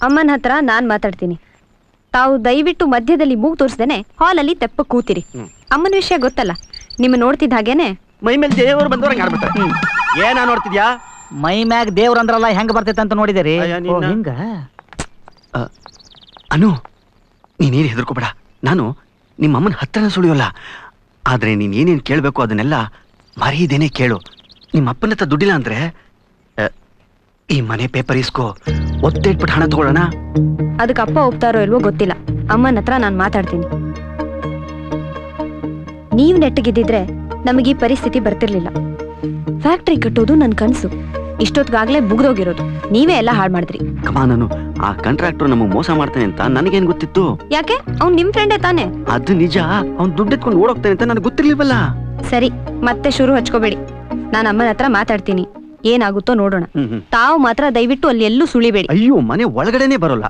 ಅಮ್ಮನ ಹತ್ರ ನಾನ್ ಮಾತಾಡ್ತೀನಿ. ತಾವು ದಯವಿಟ್ಟು ಮಧ್ಯದಲ್ಲಿ ಮೂಗು ತೋರಿಸ್ದೇನೆ ಹಾಲಲ್ಲಿ ತೆಪ್ಪ ಕೂತಿರಿ. ಅಮ್ಮನ ವಿಷಯ ಗೊತ್ತಲ್ಲ, ನಿಮ್ಮ ನೋಡ್ತಿದ್ದ ಹಾಗೇನೆ ಮೈ ಮೇಲೆ ದೇವರು ಬಂದವ್ರಂಗೆ ಆಡ್ಬಿಟ್ರೆ. ಏನ ನೋಡ್ತಿದ್ಯಾ? ಮೈ ಮ್ಯಾಗ ದೇವ್ರ ಅಂದ್ರಲ್ಲ ಹೆಂಗ ಬರ್ತೈತೆ ಅಂತ ನೋಡಿದಿರಿ. ಹಿಂಗ ಅನು, ನೀನೇನು ಹೆದರ್ಕೋಬೇಡ. ನಾನು ನಿಮ್ಮ ಅಮ್ಮನ ಹತ್ರನ ಸುಳಿಯೋಲ್ಲ. ಆದ್ರೆ ನೀನ್ ಏನೇನು ಕೇಳಬೇಕು ಅದನ್ನೆಲ್ಲ ಮರೀದೇನೆ ಕೇಳು. ನಿಮ್ಮ ಅಪ್ಪನ ಹತ್ರ ದುಡ್ಡಿಲ್ಲ ಅಂದ್ರೆ ಈ ಮನೆ ಪೇಪರ್ ಇಸ್ಕೋ, ಒತ್ತೆ ಇಟ್ಬಿಟ್ಟು ಹಣ ತಗೊಳ್ಳೋಣ. ಅದಕ್ಕೆ ಅಪ್ಪ ಒಪ್ತಾರೋ ಇಲ್ವೋ ಗೊತ್ತಿಲ್ಲ. ಅಮ್ಮನ ಹತ್ರ ನಾನು ಮಾತಾಡ್ತೀನಿ. ನೀವ್ ನೆಟ್ಟಗಿದ್ದಿದ್ರೆ ನಮಗೆ ಈ ಪರಿಸ್ಥಿತಿ ಬರ್ತಿರ್ಲಿಲ್ಲ. ಫ್ಯಾಕ್ಟ್ರಿ ಕಟ್ಟೋದು ನನ್ ಕನ್ಸು. ಇಷ್ಟೊತ್ತಿಗಾಗ್ಲೇ ಮುಗ್ದೋಗಿರೋದು. ನೀವೇ ಎಲ್ಲ ಹಾಳು ಮಾಡಿದ್ರಿ. ಕಮಾ, ನಾನು ಆ ಕಾಂಟ್ರಾಕ್ಟರ್ ನಮಗ್ ಮೋಸ ಮಾಡ್ತಾನೆ ಅಂತ ನನಗೇನ್ ಗೊತ್ತಿತ್ತು? ಯಾಕೆ? ಅವ್ನ್ ನಿಮ್ ಫ್ರೆಂಡೇ ತಾನೆ. ಅದು ನಿಜ. ಅವ್ನ್ ದುಡ್ಡು ಎತ್ಕೊಂಡು ಓಡೋಗ್ತಾನೆ ಅಂತ ನನಗೆ ಗೊತ್ತಿರ್ಲಿಲ್ವಲ್ಲ. ಸರಿ, ಮತ್ತೆ ಶುರು ಹಚ್ಕೋಬೇಡಿ. ನಾನು ಅಮ್ಮನ ಹತ್ರ ಮಾತಾಡ್ತೀನಿ. ಏನಾಗುತ್ತೋ ನೋಡೋಣ. ತಾವು ಮಾತ್ರ ದಯವಿಟ್ಟು ಅಲ್ಲಿ ಎಲ್ಲೂ ಸುಳಿಬೇಡಿ. ಅಯ್ಯೋ, ಮನೆ ಒಳಗಡೆನೆ ಬರೋಲ್ಲ.